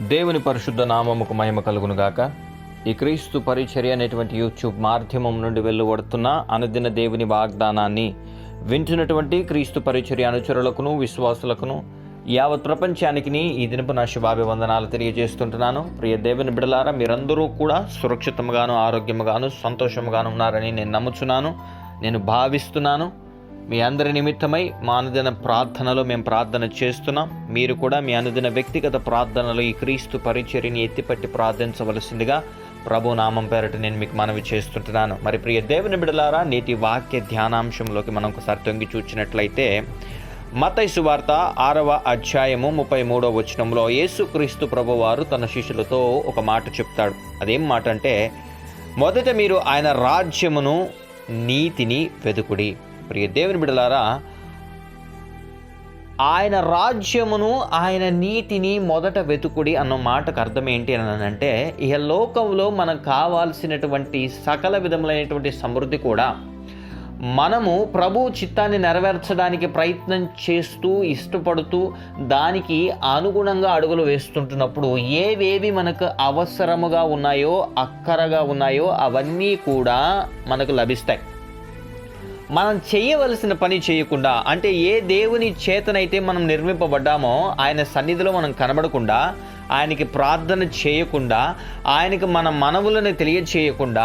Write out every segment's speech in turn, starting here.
దేవుని పరిశుద్ధ నామముకు మహిమ కలుగును గాక. ఈ క్రీస్తు పరిచర్య అనేటువంటి యూట్యూబ్ మాధ్యమం నుండి వెలువడుతున్న అనుదిన దేవుని వాగ్దానాన్ని వింటున్నటువంటి క్రీస్తు పరిచర్య అనుచరులకును విశ్వాసులకును యావత్ ప్రపంచానికి ఈ దినపు నా శుభాభివందనాలు తెలియజేస్తుంటున్నాను. ప్రియ దేవుని బిడ్డలారా, మీరందరూ కూడా సురక్షితంగాను ఆరోగ్యముగాను సంతోషముగాను ఉన్నారని నేను నమ్ముచున్నాను, నేను భావిస్తున్నాను. మీ అందరి నిమిత్తమై మా అనుదిన ప్రార్థనలో మేము ప్రార్థన చేస్తున్నాం. మీరు కూడా మీ అనుదిన వ్యక్తిగత ప్రార్థనలో ఈ క్రీస్తు పరిచర్యని ఎత్తిపట్టి ప్రార్థించవలసిందిగా ప్రభు నామం పేరట నేను మీకు మనవి చేస్తుంటున్నాను. మరి ప్రియ దేవుని బిడ్డలారా, నేటి వాక్య ధ్యానాంశంలోకి మనం ఒకసారి తొంగి చూచినట్లయితే మత్తయి సువార్త 6వ అధ్యాయము 33వ వచనంలో యేసుక్రీస్తు ప్రభువారు తన శిష్యులతో ఒక మాట చెప్తాడు. అదేం మాట అంటే, మొదట మీరు ఆయన రాజ్యమును నీతిని వెతుకుడి. ప్రియ దేవుని బిడ్డలారా, ఆయన రాజ్యమును ఆయన నీతిని మొదట వెతుకుడి అన్న మాటకు అర్థం ఏంటి అని అంటే, ఈ లోకంలో మనకు కావాల్సినటువంటి సకల విధములైనటువంటి సమృద్ధి కూడా మనము ప్రభు చిత్తాన్ని నెరవేర్చడానికి ప్రయత్నం చేస్తూ ఇష్టపడుతూ దానికి అనుగుణంగా అడుగులు వేస్తుంటున్నప్పుడు ఏవేవి మనకు అవసరముగా ఉన్నాయో అక్కరగా ఉన్నాయో అవన్నీ కూడా మనకు లభిస్తాయి. మనం చేయవలసిన పని చేయకుండా, అంటే ఏ దేవుని చేతనైతే మనం నిర్మింపబడ్డామో ఆయన సన్నిధిలో మనం కనబడకుండా, ఆయనకి ప్రార్థన చేయకుండా, ఆయనకి మన మనవులను తెలియచేయకుండా,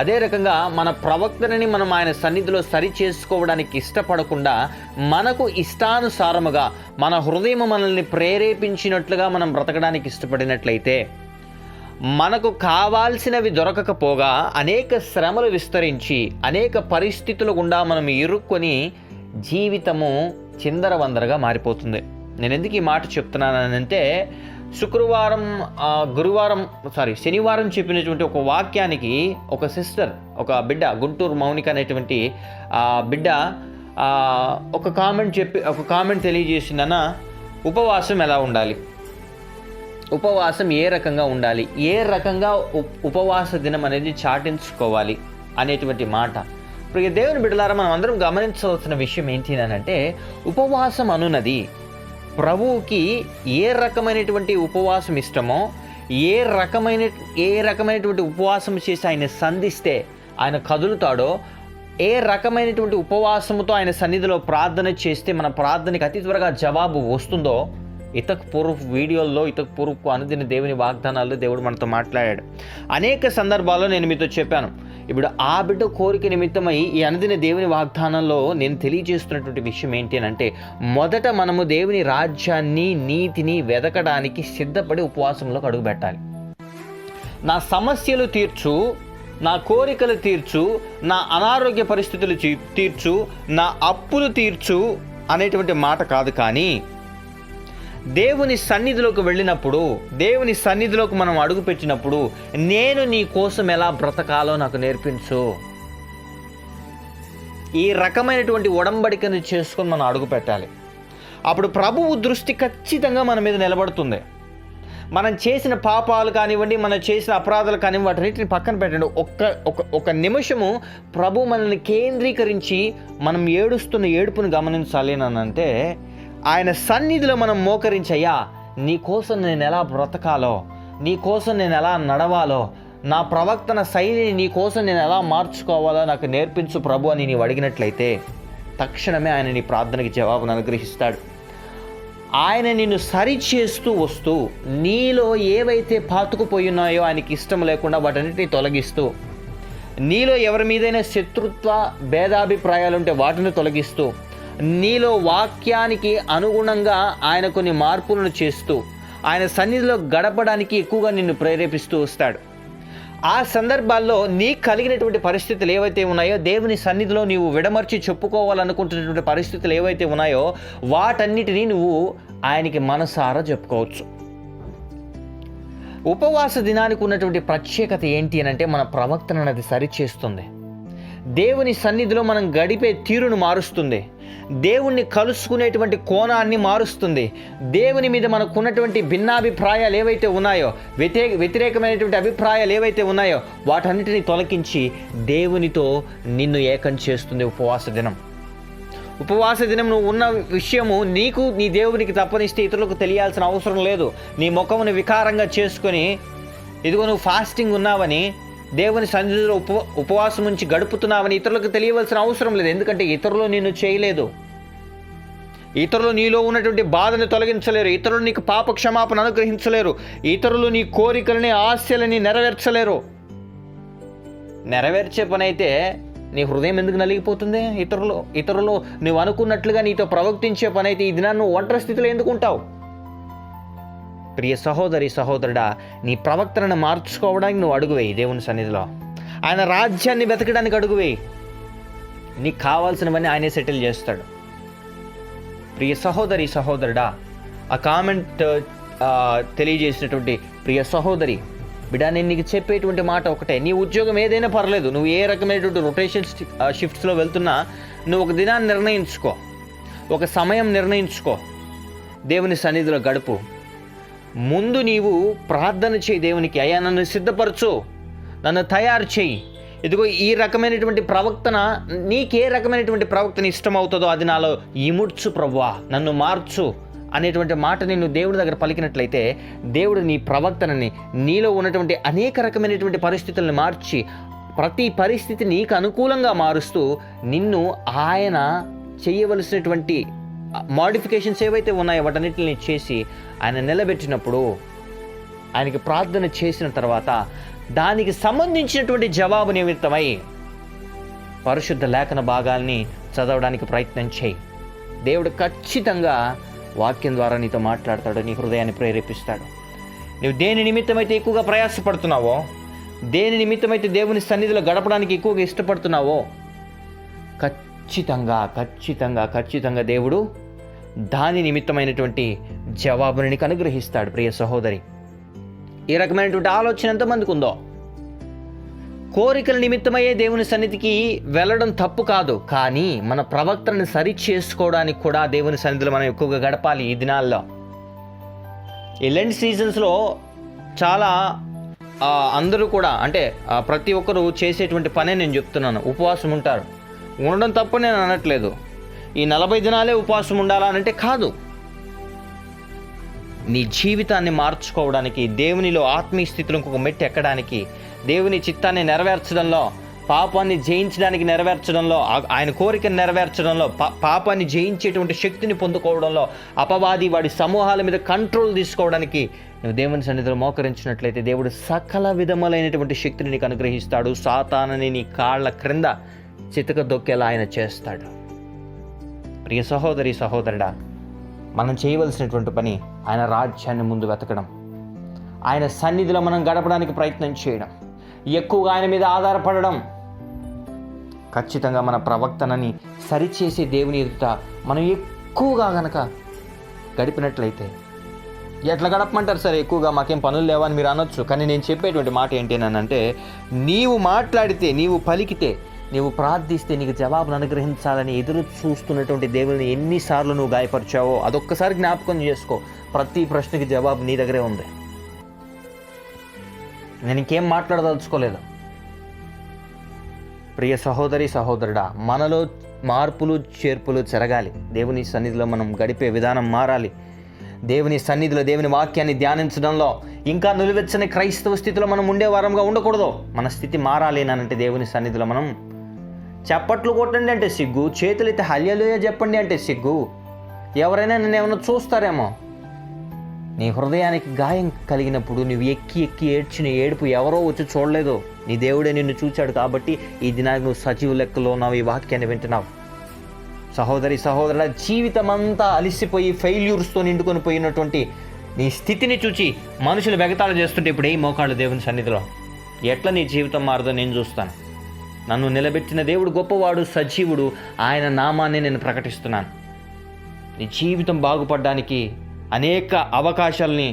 అదే రకంగా మన ప్రవక్తనని మనం ఆయన సన్నిధిలో సరి చేసుకోవడానికి ఇష్టపడకుండా, మనకు ఇష్టానుసారముగా మన హృదయం మనల్ని ప్రేరేపించినట్లుగా మనం బ్రతకడానికి ఇష్టపడినట్లయితే, మనకు కావాల్సినవి దొరకకపోగా అనేక శ్రమలు విస్తరించి అనేక పరిస్థితుల గుండా మనం ఇరుక్కొని జీవితము చిందరవందరగా మారిపోతుంది. నేను ఎందుకు ఈ మాట చెప్తున్నానంటే, శనివారం చెప్పినటువంటి ఒక వాక్యానికి ఒక సిస్టర్, ఒక బిడ్డ, గుంటూరు మౌనిక అనేటువంటి బిడ్డ ఒక కామెంట్ తెలియజేసిందన్న, ఉపవాసం ఎలా ఉండాలి, ఉపవాసం ఏ రకంగా ఉండాలి, ఏ రకంగా ఉపవాస దినం అనేది చాటించుకోవాలి అనేటువంటి మాట. ప్రియ దేవుని బిడ్డలారా, మనం అందరం గమనించవలసిన విషయం ఏంటి అని అంటే, ఉపవాసం అనున్నది ప్రభువుకి ఏ రకమైనటువంటి ఉపవాసం ఇష్టమో, ఏ రకమైనటువంటి ఉపవాసం చేసి ఆయన సంధిస్తే ఆయన కదులుతాడో, ఏ రకమైనటువంటి ఉపవాసముతో ఆయన సన్నిధిలో ప్రార్థన చేస్తే మన ప్రార్థనకి అతి త్వరగా జవాబు వస్తుందో, ఇతకు పూర్వపు అనుదిన దేవుని వాగ్దానాల్లో దేవుడు మనతో మాట్లాడాడు. అనేక సందర్భాల్లో నేను మీతో చెప్పాను. ఇప్పుడు ఆ బిడ్డ కోరిక నిమిత్తమై ఈ అనుదిన దేవుని వాగ్దానంలో నేను తెలియజేస్తున్నటువంటి విషయం ఏంటి అని అంటే, మొదట మనము దేవుని రాజ్యాన్ని నీతిని వెదకడానికి సిద్ధపడి ఉపవాసంలోకి అడుగుపెట్టాలి. నా సమస్యలు తీర్చు, నా కోరికలు తీర్చు, నా అనారోగ్య పరిస్థితులు తీర్చు, నా అప్పులు తీర్చు అనేటువంటి మాట కాదు. కానీ దేవుని సన్నిధిలోకి వెళ్ళినప్పుడు, దేవుని సన్నిధిలోకి మనం అడుగు పెట్టినప్పుడు, నేను నీ కోసం ఎలా బ్రతకాలో నాకు నేర్పించు, ఈ రకమైనటువంటి ఒడంబడికను చేసుకొని మనం అడుగు పెట్టాలి. అప్పుడు ప్రభువు దృష్టి ఖచ్చితంగా మన మీద నిలబడుతుంది. మనం చేసిన పాపాలు కానివ్వండి, మనం చేసిన అపరాధాలు కానివ్వండి, వాటిని పక్కన పెట్టండి. ఒక నిమిషము ప్రభు మనల్ని కేంద్రీకరించి మనం ఏడుస్తున్న ఏడుపును గమనించాలి అని అంటే, ఆయన సన్నిధిలో మనం మోకరించయ్యా, నీ కోసం నేను ఎలా బ్రతకాలో, నీ కోసం నేను ఎలా నడవాలో, నా ప్రవర్తన శైలిని నీ కోసం నేను ఎలా మార్చుకోవాలో నాకు నేర్పించు ప్రభు అని నీవు అడిగినట్లయితే, తక్షణమే ఆయన నీ ప్రార్థనకి జవాబును అనుగ్రహిస్తాడు. ఆయన నిన్ను సరిచేస్తూ వస్తూ, నీలో ఏవైతే పాతుకుపోయి ఉన్నాయో ఆయనకి ఇష్టం లేకుండా వాటన్నిటిని తొలగిస్తూ, నీలో ఎవరి మీదైనా శత్రుత్వ భేదాభిప్రాయాలు ఉంటే వాటిని తొలగిస్తూ, నీలో వాక్యానికి అనుగుణంగా ఆయన కొన్ని మార్పులను చేస్తూ, ఆయన సన్నిధిలో గడపడానికి ఎక్కువగా నిన్ను ప్రేరేపిస్తూ వస్తాడు. ఆ సందర్భాల్లో నీకు కలిగినటువంటి పరిస్థితులు ఏవైతే ఉన్నాయో, దేవుని సన్నిధిలో నీవు విడమర్చి చెప్పుకోవాలనుకుంటున్నటువంటి పరిస్థితులు ఏవైతే ఉన్నాయో, వాటన్నిటినీ నువ్వు ఆయనకి మనసారా చెప్పుకోవచ్చు. ఉపవాస దినానికి ఉన్నటువంటి ప్రత్యేకత ఏంటి అని అంటే, మన ప్రవక్తను అది సరిచేస్తుంది. దేవుని సన్నిధిలో మనం గడిపే తీరును మారుస్తుంది. దేవుణ్ణి కలుసుకునేటువంటి కోణాన్ని మారుస్తుంది. దేవుని మీద మనకున్నటువంటి భిన్నాభిప్రాయాలు ఏవైతే ఉన్నాయో, వ్యతిరేకమైనటువంటి అభిప్రాయాలు ఏవైతే ఉన్నాయో, వాటన్నిటిని తొలగించి దేవునితో నిన్ను ఏకం చేస్తుంది ఉపవాస దినం. ఉపవాస దినం నువ్వు ఉన్న విషయము నీకు నీ దేవునికి తప్పనిస్తే ఇతరులకు తెలియాల్సిన అవసరం లేదు. నీ ముఖమును వికారంగా చేసుకొని ఇదిగో నువ్వు ఫాస్టింగ్ ఉన్నావని, దేవుని సన్నిధిలో ఉపవాసం నుంచి గడుపుతున్నావని ఇతరులకు తెలియవలసిన అవసరం లేదు. ఎందుకంటే ఇతరులు నిన్ను చేయలేదు, ఇతరులు నీలో ఉన్నటువంటి బాధను తొలగించలేరు, ఇతరులు నీకు పాప క్షమాపణ అనుగ్రహించలేరు, ఇతరులు నీ కోరికలని ఆశలని నెరవేర్చలేరు. నెరవేర్చే పని అయితే నీ హృదయం ఎందుకు నలిగిపోతుంది? ఇతరులు నువ్వు అనుకున్నట్లుగా నీతో ప్రవర్తించే పని అయితే ఈ దినాన్ని నువ్వు ఒంటరి స్థితిలో ఎందుకు ఉంటావు? ప్రియ సహోదరి సహోదరుడా, నీ ప్రవర్తనను మార్చుకోవడానికి నువ్వు అడుగువేయి దేవుని సన్నిధిలో. ఆయన రాజ్యాన్ని వెతకడానికి అడుగువేయి. నీకు కావాల్సినవన్నీ ఆయనే సెటిల్ చేస్తాడు. ప్రియ సహోదరి సహోదరుడా, ఆ కామెంట్ తెలియజేసినటువంటి ప్రియ సహోదరి బిడ్డ, నేను నీకు చెప్పేటువంటి మాట ఒకటే. నీ ఉద్యోగం ఏదైనా పర్లేదు, నువ్వు ఏ రకమైనటువంటి రొటేషన్ షిఫ్ట్స్లో వెళ్తున్నా, నువ్వు ఒక దినాన్ని నిర్ణయించుకో, ఒక సమయం నిర్ణయించుకో, దేవుని సన్నిధిలో గడుపు. ముందు నీవు ప్రార్థన చేయి దేవునికి, అయ్యా నన్ను సిద్ధపరచు, నన్ను తయారు చేయి. ఇదిగో ఈ రకమైనటువంటి ప్రవక్తన, నీకే రకమైనటువంటి ప్రవక్తన ఇష్టమవుతుందో అది నాలో ఇముడ్చు ప్రభువా, నన్ను మార్చు అనేటువంటి మాట నేను దేవుడి దగ్గర పలికినట్లయితే, దేవుడు నీ ప్రవక్తనని, నీలో ఉన్నటువంటి అనేక రకమైనటువంటి పరిస్థితులను మార్చి, ప్రతి పరిస్థితి నీకు అనుకూలంగా మారుస్తూ నిన్ను ఆయన చేయవలసినటువంటి మోడిఫికేషన్స్ ఏవైతే ఉన్నాయో వాటన్నిటిని చేసి ఆయన నిలబెట్టినప్పుడు, ఆయనకి ప్రార్థన చేసిన తర్వాత దానికి సంబంధించినటువంటి జవాబు నిమిత్తమై పరిశుద్ధ లేఖన భాగాల్ని చదవడానికి ప్రయత్నం చేయి. దేవుడు ఖచ్చితంగా వాక్యం ద్వారా నీతో మాట్లాడతాడు, నీ హృదయాన్ని ప్రేరేపిస్తాడు. నువ్వు దేని నిమిత్తమైతే ఎక్కువగా ప్రయాసపడుతున్నావో, దేని నిమిత్తమైతే దేవుని సన్నిధిలో గడపడానికి ఎక్కువగా ఇష్టపడుతున్నావో, ఖచ్చితంగా దేవుడు దాని నిమిత్తమైనటువంటి జవాబుని నీకు అనుగ్రహిస్తాడు. ప్రియ సహోదరి, ఈ రకమైనటువంటి ఆలోచన ఎంతమందికి ఉందో? కోరికల నిమిత్తమయ్యే దేవుని సన్నిధికి వెళ్ళడం తప్పు కాదు, కానీ మన ప్రవక్తను సరి చేసుకోవడానికి కూడా దేవుని సన్నిధిలో మనం ఎక్కువగా గడపాలి. ఈ దినాల్లో, ఈ లెంట్ సీజన్స్లో చాలా అందరూ కూడా, అంటే ప్రతి ఒక్కరూ చేసేటువంటి పనే నేను చెప్తున్నాను, ఉపవాసం ఉంటారు. ఉండడం తప్పు నేను అనట్లేదు. ఈ 40 దినాలే ఉపవాసం ఉండాలా అంటే కాదు. నీ జీవితాన్ని మార్చుకోవడానికి, దేవునిలో ఆత్మీయ స్థితిలో ఇంకొక మెట్టు ఎక్కడానికి, దేవుని చిత్తాన్ని నెరవేర్చడంలో, పాపాన్ని జయించడానికి నెరవేర్చడంలో, ఆయన కోరికను నెరవేర్చడంలో, పాపాన్ని జయించేటువంటి శక్తిని పొందుకోవడంలో, అపవాది వాడి సమూహాల మీద కంట్రోల్ తీసుకోవడానికి నువ్వు దేవుని సన్నిధిలో మోకరించినట్లయితే దేవుడు సకల విధములైనటువంటి శక్తిని నీకు అనుగ్రహిస్తాడు. సాతానుని నీ కాళ్ళ క్రింద చితక దొక్కేలా ఆయన చేస్తాడు. ప్రియ సహోదరి సహోదరుడా, మనం చేయవలసినటువంటి పని ఆయన రాజ్యాన్ని ముందు వెతకడం, ఆయన సన్నిధిలో మనం గడపడానికి ప్రయత్నం చేయడం, ఎక్కువగా ఆయన మీద ఆధారపడడం. ఖచ్చితంగా మన ప్రవక్తనని సరిచేసే దేవుని ఎదుట మనం ఎక్కువగా గనక గడిపినట్లయితే, ఎట్లా గడపమంటారు సరే, ఎక్కువగా మాకేం పనులు లేవని మీరు అనొచ్చు. కానీ నేను చెప్పేటువంటి మాట ఏంటి అంటే, నీవు మాట్లాడితే, నీవు పలికితే, నీవు ప్రార్థిస్తే నీకు జవాబును అనుగ్రహించాలని ఎదురు చూస్తున్నటువంటి దేవుని ఎన్నిసార్లు నువ్వు గాయపరిచావో అదొక్కసారి జ్ఞాపకం చేసుకో. ప్రతి ప్రశ్నకి జవాబు నీ దగ్గరే ఉంది. నేను ఇంకేం మాట్లాడదలుచుకోలేదు. ప్రియ సహోదరి సహోదరుడా, మనలో మార్పులు చేర్పులు జరగాలి. దేవుని సన్నిధిలో మనం గడిపే విధానం మారాలి. దేవుని సన్నిధిలో దేవుని వాక్యాన్ని ధ్యానించడంలో ఇంకా నిలువెచ్చని క్రైస్తవ స్థితిలో మనం ఉండే వారంగా ఉండకూడదు. మన స్థితి మారాలి అంటే దేవుని సన్నిధిలో మనం చప్పట్లు కొట్టండి అంటే సిగ్గు, చేతులైతే హల్లెలూయా చెప్పండి అంటే సిగ్గు. ఎవరైనా నన్ను ఏమైనా చూస్తారేమో. నీ హృదయానికి గాయం కలిగినప్పుడు నువ్వు ఎక్కి ఏడ్చిన ఏడుపు ఎవరో వచ్చి చూడలేదు, నీ దేవుడే నిన్ను చూచాడు. కాబట్టి ఈ దినానికి నువ్వు సజీవ లెక్కలో ఉన్నావు, ఈ వాక్యాన్ని వింటున్నావు. సహోదరి సహోదరుల, జీవితం అంతా అలిసిపోయి ఫెయిల్యూర్స్తో నిండుకొని పోయినటువంటి నీ స్థితిని చూచి మనుషులు వెగతాళ చేస్తుంటే ఇప్పుడు ఏ మోకాళ్ళు దేవుని సన్నిధిలో ఎట్లా నీ జీవితం మారదో నేను చూస్తాను. నన్ను నిలబెట్టిన దేవుడు గొప్పవాడు, సజీవుడు, ఆయన నామాన్ని నేను ప్రకటిస్తున్నాను. నీ జీవితం బాగుపడడానికి అనేక అవకాశాలని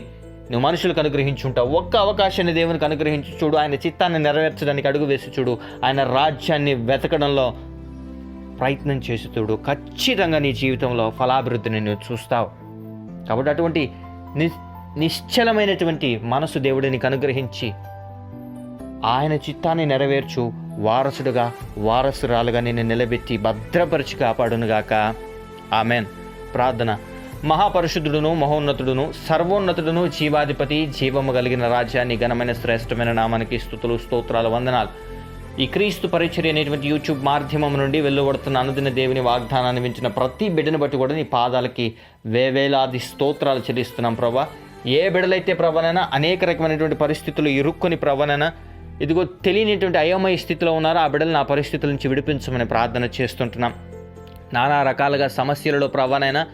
నువ్వు మనుషులకు అనుగ్రహించుంటావు. ఒక్క అవకాశాన్ని దేవునికి అనుగ్రహించి చూడు. ఆయన చిత్తాన్ని నెరవేర్చడానికి అడుగు వేసి చూడు. ఆయన రాజ్యాన్ని వెతకడంలో ప్రయత్నం చేసి చూడు. ఖచ్చితంగా నీ జీవితంలో ఫలాభివృద్ధిని నువ్వు చూస్తావు. కాబట్టి అటువంటి నిశ్చలమైనటువంటి మనసు దేవుడు నీకు అనుగ్రహించి ఆయన చిత్తాన్ని నెరవేర్చు, వారసుడుగా వారసురాలుగా నిన్ను నిలబెట్టి భద్రపరిచి కాపాడునుగాక. ఆమెన్. ప్రార్థన. మహాపరిశుద్ధుడును మహోన్నతుడును సర్వోన్నతుడును జీవాధిపతి జీవము కలిగిన రాజ్యాన్ని ఘనమైన శ్రేష్టమైన నామానికి స్తుతులు స్తోత్రాలు వందనాలు. ఈ క్రీస్తు పరిచర్య అనేటువంటి యూట్యూబ్ మాధ్యమం నుండి వెలువడుతున్న అనుదిన దేవుని వాగ్దానాన్ని వించిన ప్రతి బిడ్డను బట్టి కూడా నీ పాదాలకి వేవేలాది స్తోత్రాలు చెల్లిస్తున్నాం ప్రభా. ఏ బిడ్డలైతే ప్రభానైనా అనేక రకమైనటువంటి పరిస్థితులు ఇరుక్కొని ప్రభానైనా ఇదిగో తెలియనిటువంటి అయోమయ స్థితిలో ఉన్నారో ఆ బిడ్డలు నా పరిస్థితుల నుంచి విడిపించమని ప్రార్థన చేస్తుంటున్నాం. నానా రకాలుగా సమస్యలలో ప్రభానైనా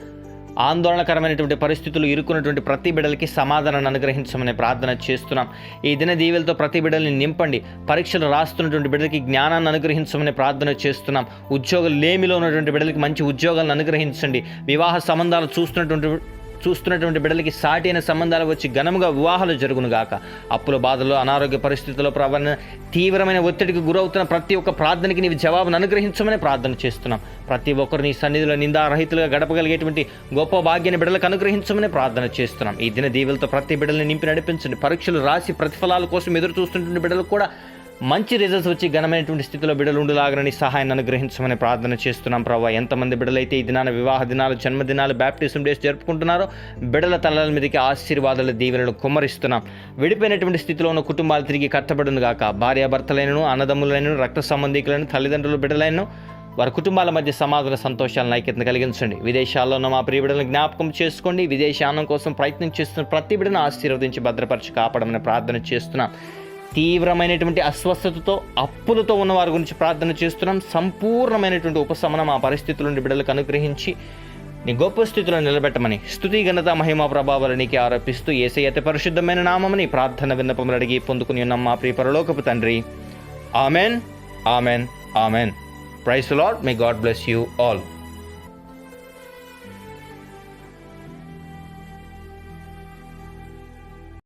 ఆందోళనకరమైనటువంటి పరిస్థితులు ఇరుక్కున్నటువంటి ప్రతి బిడ్డలకి సమాధానాన్ని అనుగ్రహించమని ప్రార్థన చేస్తున్నాం. ఈ దిన దీవెలతో ప్రతి బిడ్డల్ని నింపండి. పరీక్షలు రాస్తున్నటువంటి బిడ్డలకి జ్ఞానాన్ని అనుగ్రహించమని ప్రార్థన చేస్తున్నాం. ఉద్యోగాలు లేమిలో ఉన్నటువంటి బిడ్డలకి మంచి ఉద్యోగాలను అనుగ్రహించండి. వివాహ సంబంధాలు చూస్తున్నటువంటి బిడ్డలకి సాటి అయిన సంబంధాలు వచ్చి ఘనముగా వివాహాలు జరుగునుగాక. అప్పుల బాధలు అనారోగ్య పరిస్థితుల్లో ప్రభావ తీవ్రమైన ఒత్తిడికి గురవుతున్న ప్రతి ఒక్క ప్రార్థనకి నీవు జవాబును అనుగ్రహించమని ప్రార్థన చేస్తున్నాం. ప్రతి ఒక్కరు నీ సన్నిధిలో నిందారహితులుగా గడపగలిగేటువంటి గొప్ప భాగ్యాన్ని బిడ్డలకు అనుగ్రహించమని ప్రార్థన చేస్తున్నాం. ఈ దిన దీవెలతో ప్రతి బిడ్డల్ని నింపి నడిపించండి. పరీక్షలు రాసి ప్రతిఫలాల కోసం ఎదురు చూస్తున్నటువంటి బిడ్డలకు కూడా మంచి రిజల్ట్స్ వచ్చి ఘనమైనటువంటి స్థితిలో బిడ్డలు ఉండలాగని సహాయాన్ని అనుగ్రహించమని ప్రార్థన చేస్తున్నాం ప్రభావ. ఎంతమంది బిడ్డలైతే ఈ దినాన వివాహ దినాలు, జన్మదినాలు, బ్యాప్టిజం డేస్ జరుపుకుంటున్నారో బిడ్డల తలల మీదకి ఆశీర్వాదాల దీవెనలు కుమ్మరిస్తున్నాం. విడిపోయినటువంటి స్థితిలో ఉన్న కుటుంబాలు తిరిగి కట్టబడును గాక. భార్యాభర్తలైనను, అన్నదమ్ములైనను, రక్త సంబంధికులను, తల్లిదండ్రులు, బిడ్డలైనను వారి కుటుంబాల మధ్య సమాధాన సంతోషాలను ఐక్యతను కలిగించండి. విదేశాల్లో ఉన్న మా ప్రియ బిడ్డలను జ్ఞాపకం చేసుకోండి. విదేశానం కోసం ప్రయత్నం చేస్తున్న ప్రతి బిడ్డను ఆశీర్వదించి భద్రపరిచి కాపాడమని ప్రార్థన చేస్తున్నాం. తీవ్రమైనటువంటి అస్వస్థతతో అప్పులతో ఉన్న వారి గురించి ప్రార్థన చేస్తున్నాం. సంపూర్ణమైనటువంటి ఉపశమనం ఆ పరిస్థితుల నుండి బిడ్డలకు అనుగ్రహించి నీ గొప్ప స్థితిలో నిలబెట్టమని స్తుతి ఘనత మహిమా ప్రభావాలు నీకే ఆరోపిస్తూ యేసయ్య అతి పరిశుద్ధమైన నామముని ప్రార్థన విన్నపములు అడిగి పొందుకుని ఉన్నాం మా ప్రియ పరలోకపు తండ్రి. Amen, amen, amen. Praise the Lord. May God bless you all.